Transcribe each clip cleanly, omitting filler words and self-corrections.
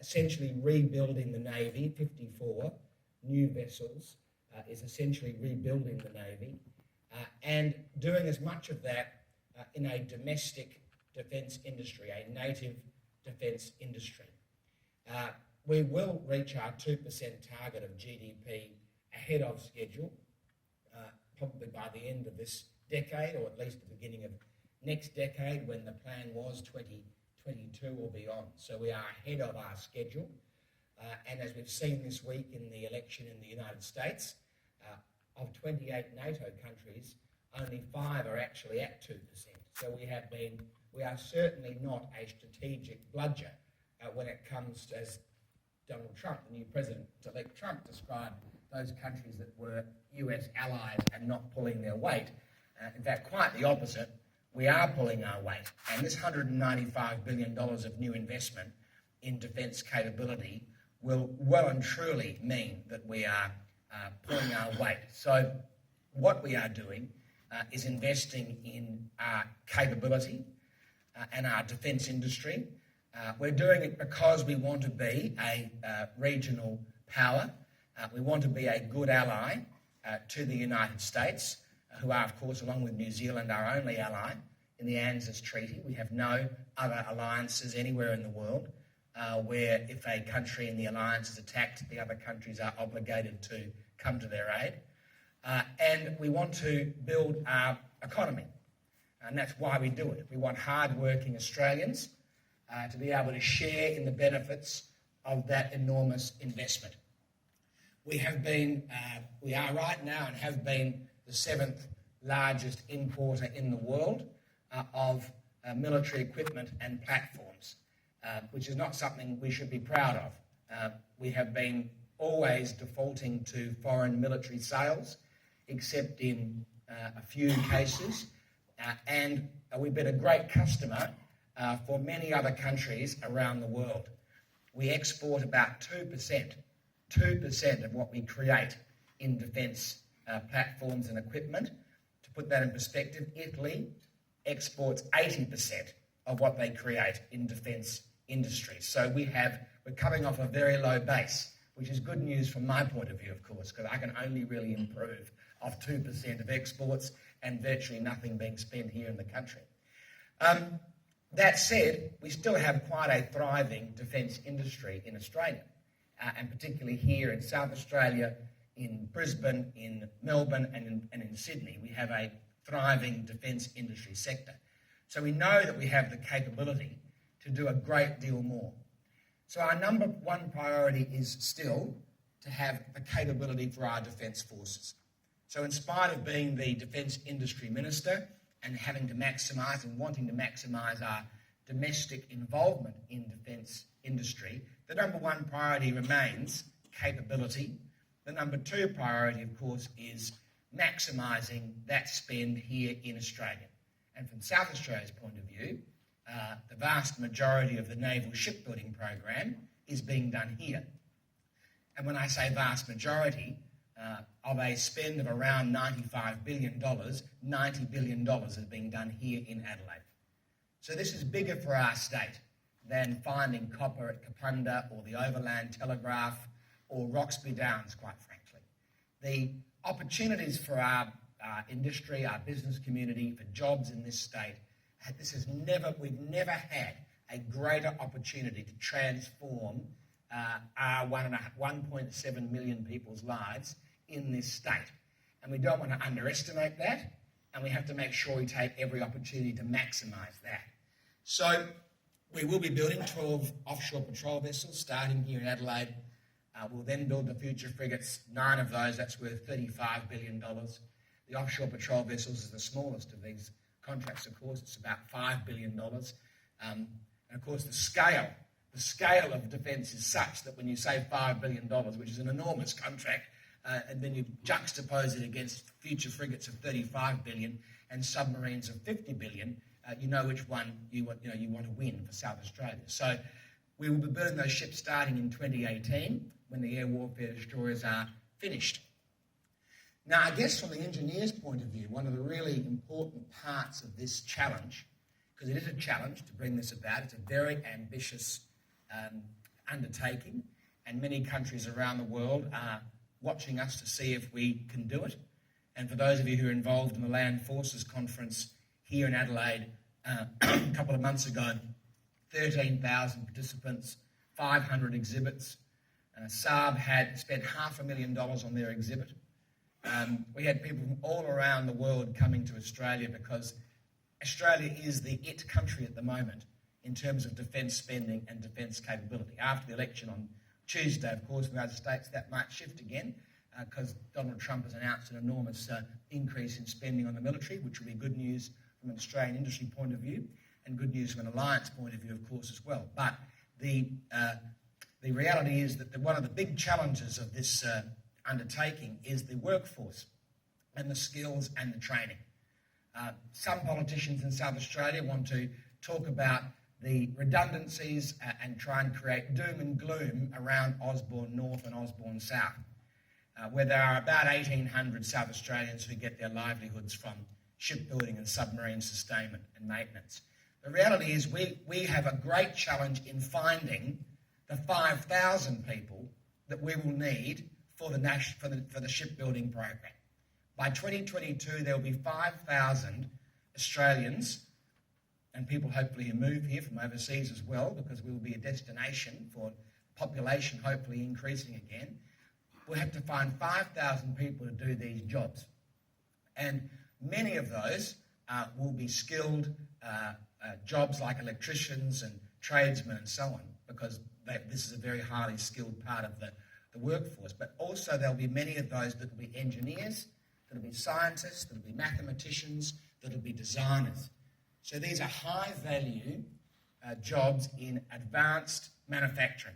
essentially rebuilding the Navy. 54 new vessels is essentially rebuilding the Navy, and doing as much of that in a domestic defence industry, a native defence industry. We will reach our 2% target of GDP ahead of schedule, probably by the end of this decade, or at least the beginning of next decade, when the plan was 2022 or beyond. So we are ahead of our schedule. And as we've seen this week in the election in the United States, of 28 NATO countries, only 5 are actually at 2%. So we are certainly not a strategic bludger when it comes to, as Donald Trump, the new President-elect Trump, described those countries that were US allies and not pulling their weight. In fact, quite the opposite. We are pulling our weight. And this $195 billion of new investment in defence capability will well and truly mean that we are pulling our weight. So what we are doing is investing in our capability and our defence industry. We're doing it because we want to be a regional power. We want to be a good ally to the United States, who are, of course, along with New Zealand, our only ally in the ANZUS Treaty. We have no other alliances anywhere in the world where if a country in the alliance is attacked, the other countries are obligated to come to their aid. And we want to build our economy, and that's why we do it. We want hard-working Australians to be able to share in the benefits of that enormous investment. We are right now and have been the 7th largest importer in the world of military equipment and platforms, which is not something we should be proud of. We have been always defaulting to foreign military sales, except in a few cases, and we've been a great customer for many other countries around the world. We export about 2% of what we create in defence platforms and equipment. To put that in perspective, Italy exports 80% of what they create in defence industry. So we're coming off a very low base, which is good news from my point of view, of course, because I can only really improve off 2% of exports and virtually nothing being spent here in the country. That said, we still have quite a thriving defence industry in Australia, and particularly here in South Australia, in Brisbane, in Melbourne, and in Sydney. We have a thriving defence industry sector. So we know that we have the capability to do a great deal more. So our number one priority is still to have the capability for our defence forces. So in spite of being the Defence Industry Minister and having to maximise and wanting to maximise our domestic involvement in defence industry, the number one priority remains capability. The number two priority, of course, is maximising that spend here in Australia. And from South Australia's point of view, the vast majority of the naval shipbuilding program is being done here. And when I say vast majority, of a spend of around $95 billion, $90 billion is being done here in Adelaide. So this is bigger for our state than finding copper at Kapunda or the Overland Telegraph or Roxby Downs, quite frankly. The opportunities for our industry, our business community, for jobs in this state, we've never had a greater opportunity to transform our 1.7 million people's lives in this state. And we don't want to underestimate that, and we have to make sure we take every opportunity to maximise that. So we will be building 12 offshore patrol vessels starting here in Adelaide. We'll then build the future frigates, 9 of those, that's worth $35 billion. The offshore patrol vessels is the smallest of these contracts, of course. It's about $5 billion. And of course, the scale of defence is such that when you say $5 billion, which is an enormous contract, and then you juxtapose it against future frigates of $35 billion and submarines of $50 billion, you know which one you want to win for South Australia. So we will be building those ships starting in 2018 when the air warfare destroyers are finished. Now, I guess from the engineer's point of view, one of the really important parts of this challenge, because it is a challenge to bring this about, it's a very ambitious undertaking, and many countries around the world are watching us to see if we can do it. And for those of you who are involved in the Land Forces Conference here in Adelaide a couple of months ago, 13,000 participants, 500 exhibits. Saab had spent $500,000 on their exhibit. We had people from all around the world coming to Australia because Australia is the it country at the moment in terms of defence spending and defence capability. After the election on Tuesday, of course, in the United States, that might shift again because Donald Trump has announced an enormous increase in spending on the military, which will be good news from an Australian industry point of view and good news from an alliance point of view, of course, as well. But the reality is that one of the big challenges of this undertaking is the workforce and the skills and the training. Some politicians in South Australia want to talk about the redundancies and try and create doom and gloom around Osborne North and Osborne South, where there are about 1,800 South Australians who get their livelihoods from shipbuilding and submarine sustainment and maintenance. The reality is we have a great challenge in finding the 5,000 people that we will need for the shipbuilding program. By 2022, there will be 5,000 Australians and people hopefully who move here from overseas as well, because we will be a destination for population hopefully increasing again. We'll have to find 5,000 people to do these jobs. And many of those will be skilled jobs like electricians and tradesmen and so on, because this is a very highly skilled part of the workforce. But also there'll be many of those that will be engineers, that will be scientists, that will be mathematicians, that will be designers. So these are high-value jobs in advanced manufacturing.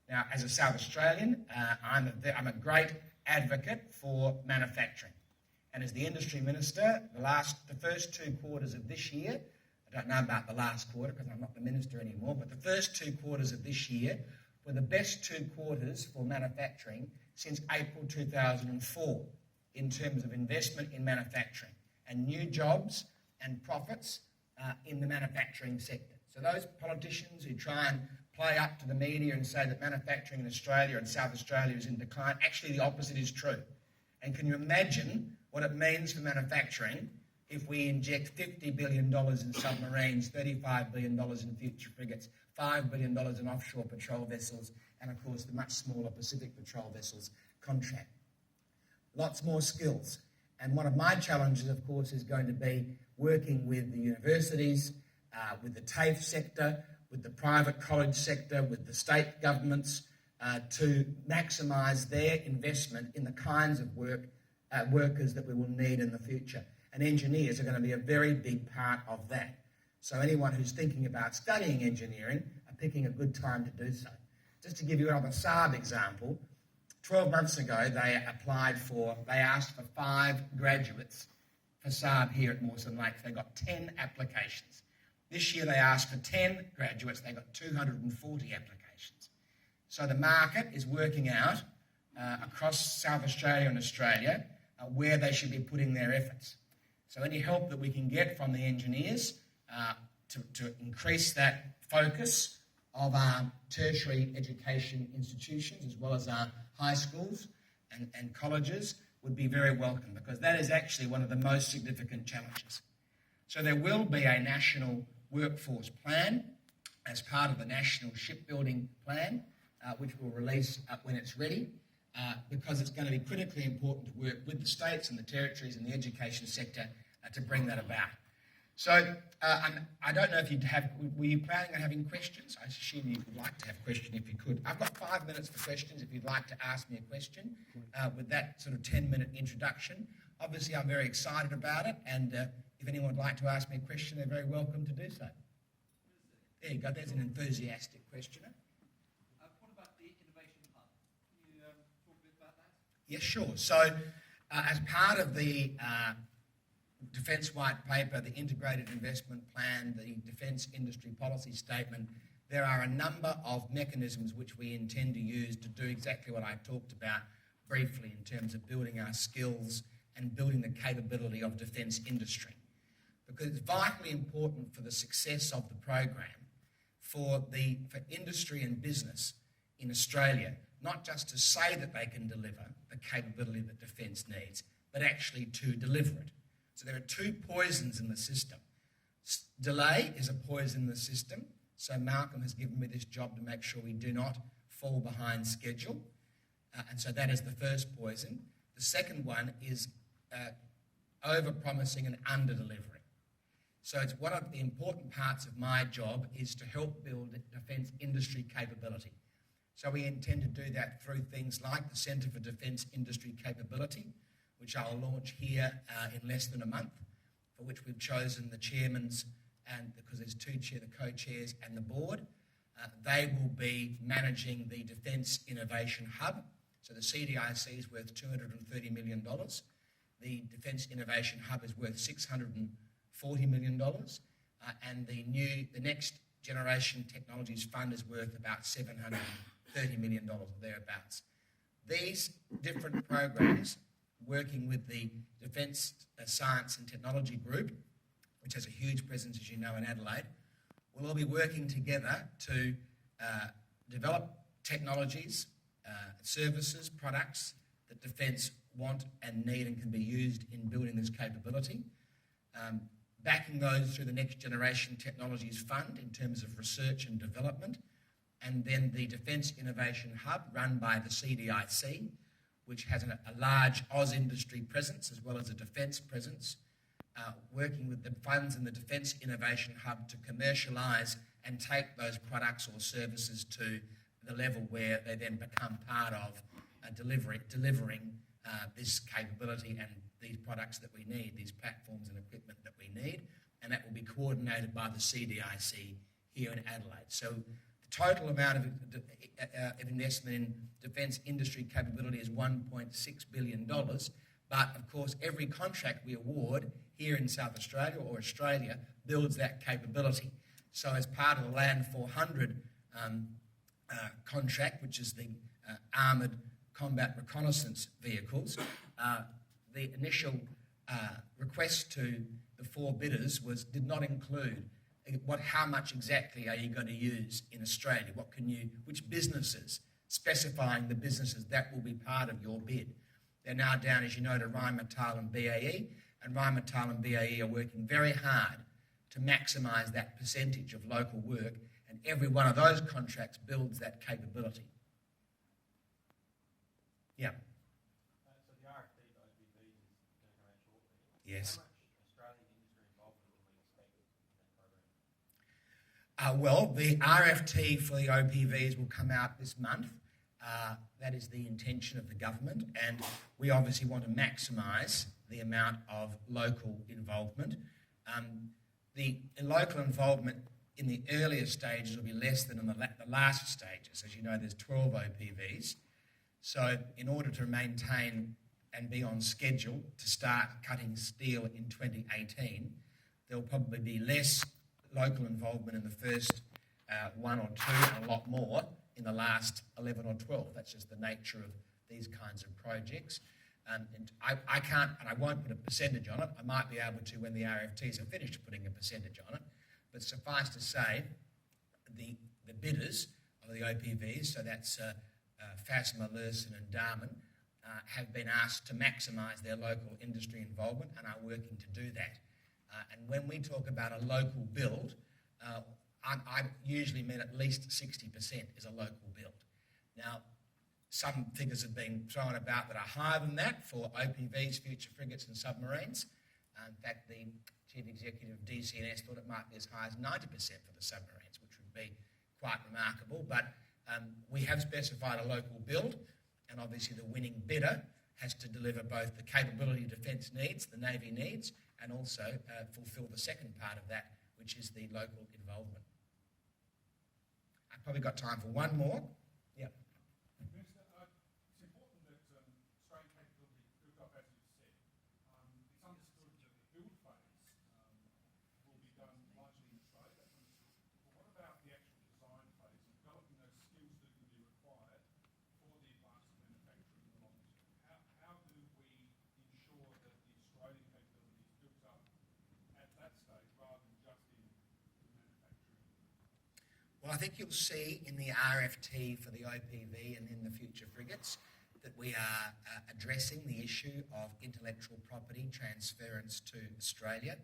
Now, as a South Australian, I'm a great advocate for manufacturing. And as the industry minister, the first 2 quarters of this year, I don't know about the last quarter because I'm not the minister anymore, but the first 2 quarters of this year were the best 2 quarters for manufacturing since April 2004 in terms of investment in manufacturing and new jobs and profits in the manufacturing sector. So those politicians who try and play up to the media and say that manufacturing in Australia and South Australia is in decline, actually the opposite is true. And can you imagine what it means for manufacturing if we inject $50 billion in submarines, $35 billion in future frigates, $5 billion in offshore patrol vessels, and of course the much smaller Pacific patrol vessels contract. Lots more skills. And one of my challenges, of course, is going to be working with the universities, with the TAFE sector, with the private college sector, with the state governments, to maximise their investment in the kinds of workers that we will need in the future. And engineers are going to be a very big part of that. So anyone who's thinking about studying engineering are picking a good time to do so. Just to give you another Saab example, 12 months ago they asked for 5 graduates for Saab here at Mawson Lakes. They got 10 applications. This year they asked for 10 graduates. They got 240 applications. So the market is working out across South Australia and Australia where they should be putting their efforts. So any help that we can get from the engineers to increase that focus of our tertiary education institutions as well as our high schools and colleges would be very welcome, because that is actually one of the most significant challenges. So there will be a national workforce plan as part of the National Shipbuilding Plan, which we'll release when it's ready, because it's going to be critically important to work with the states and the territories and the education sector to bring that about. So I don't know if were you planning on having questions? I assume you would like to have a question if you could. I've got 5 minutes for questions if you'd like to ask me a question with that sort of 10-minute introduction. Obviously, I'm very excited about it, and if anyone would like to ask me a question, they're very welcome to do so. There you go, there's an enthusiastic questioner. What about the Innovation Hub? Can you talk a bit about that? Yes, sure. So as part of the Defence White Paper, the Integrated Investment Plan, the Defence Industry Policy Statement, there are a number of mechanisms which we intend to use to do exactly what I talked about briefly in terms of building our skills and building the capability of defence industry. Because it's vitally important for the success of the program for industry and business in Australia, not just to say that they can deliver the capability that defence needs, but actually to deliver it. So there are two poisons in the system. Delay is a poison in the system, so Malcolm has given me this job to make sure we do not fall behind schedule, and so that is the first poison. The second one is over-promising and under-delivering. So it's one of the important parts of my job is to help build defence industry capability. So we intend to do that through things like the Centre for Defence Industry Capability, which I'll launch here in less than a month, for which we've chosen the chairmans, and because there's two the co-chairs and the board. They will be managing the Defence Innovation Hub. So the CDIC is worth $230 million. The Defence Innovation Hub is worth $640 million. And the Next Generation Technologies Fund is worth about $730 million or thereabouts. These different programs, working with the Defence Science and Technology Group, which has a huge presence, as you know, in Adelaide, will all be working together to develop technologies, services, products that Defence want and need and can be used in building this capability, backing those through the Next Generation Technologies Fund in terms of research and development, and then the Defence Innovation Hub run by the CDIC, which has a large Oz industry presence as well as a defence presence, working with the funds in the Defence Innovation Hub to commercialise and take those products or services to the level where they then become part of delivering this capability and these products that we need, these platforms and equipment that we need, and that will be coordinated by the CDIC here in Adelaide. So the total amount of investment in defence industry capability is $1.6 billion, but of course every contract we award here in South Australia or Australia builds that capability. So as part of the Land 400 contract, which is the armoured combat reconnaissance vehicles, the initial request to the four bidders did not include how much exactly are you going to use in Australia? Which businesses, specifying the businesses that will be part of your bid. They're now down, as you know, to Rheinmetall and BAE, and Rheinmetall and BAE are working very hard to maximise that percentage of local work, and every one of those contracts builds that capability. Yeah. So the RFP for OPV is going to come out shortly. Yes. How much Australian industry involvement can we expect in that program? Well, the RFT for the OPVs will come out this month. That is the intention of the government, and we obviously want to maximise the amount of local involvement. The local involvement in the earlier stages will be less than in the last stages. As you know, there's 12 OPVs. So in order to maintain and be on schedule to start cutting steel in 2018, there will probably be less local involvement in the first one or two and a lot more in the last 11 or 12. That's just the nature of these kinds of projects. And I can't, and I won't put a percentage on it. I might be able to when the RFTs are finished putting a percentage on it. But suffice to say, the bidders of the OPVs, so that's Fassmer, Lursen and Darman, have been asked to maximise their local industry involvement and are working to do that. And when we talk about a local build, I usually mean at least 60% is a local build. Now, some figures have been thrown about that are higher than that for OPVs, future frigates and submarines. In fact, the Chief Executive of DCNS thought it might be as high as 90% for the submarines, which would be quite remarkable. But we have specified a local build, and obviously the winning bidder has to deliver both the capability defence needs, the Navy needs, and also fulfil the second part of that, which is the local involvement. I've probably got time for one more. Yeah. Minister, it's important that Australian capability is built up, as you said. It's understood that the build phase will be done largely in Australia, that's understood. But what about the actual design phase, developing those skills that can be required for the advanced manufacturing in the long term? How do we ensure that the Australian capability is built up at that stage rather than just in the manufacturing? Well, I think you'll see in the RFT for the OPV and in the future frigates that we are addressing the issue of intellectual property transference to Australia.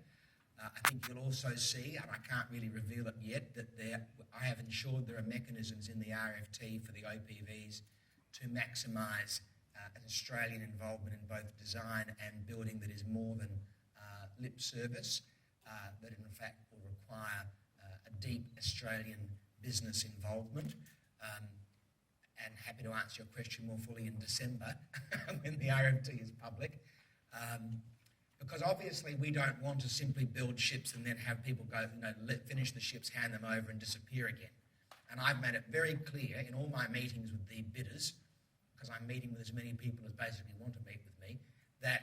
I think you'll also see, and I can't really reveal it yet, that I have ensured there are mechanisms in the RFT for the OPVs to maximise an Australian involvement in both design and building that is more than lip service, that in fact will require a deep Australian business involvement. And happy to answer your question more fully in December when the RFT is public. Because obviously we don't want to simply build ships and then have people go, finish the ships, hand them over and disappear again. And I've made it very clear in all my meetings with the bidders, because I'm meeting with as many people as basically want to meet with me, that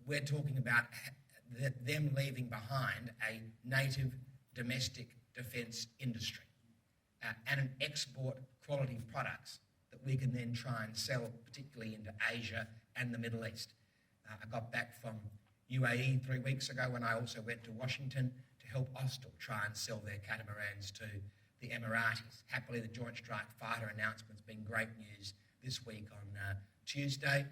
we're talking about them leaving behind a native domestic defence industry and an export quality of products that we can then try and sell, particularly into Asia and the Middle East. I got back from UAE 3 weeks ago when I also went to Washington to help Austal try and sell their catamarans to the Emiratis. Happily, the Joint Strike Fighter announcement's been great news this week on Tuesday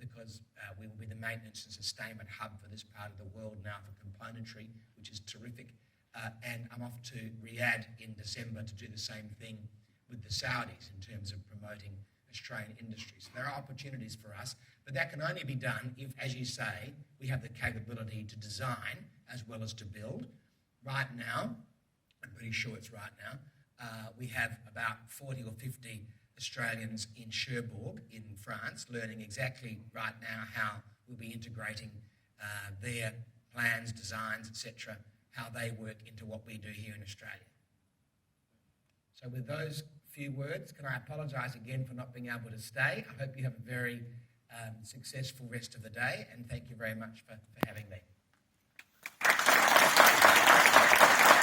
because we will be the maintenance and sustainment hub for this part of the world now for componentry, which is terrific. And I'm off to Riyadh in December to do the same thing with the Saudis in terms of promoting Australian industry. So there are opportunities for us, but that can only be done if, as you say, we have the capability to design as well as to build. Right now, I'm pretty sure it's right now, we have about 40 or 50 Australians in Cherbourg in France learning exactly right now how we'll be integrating their plans, designs, etc., how they work into what we do here in Australia. So with those few words, can I apologise again for not being able to stay? I hope you have a very successful rest of the day, and thank you very much for having me.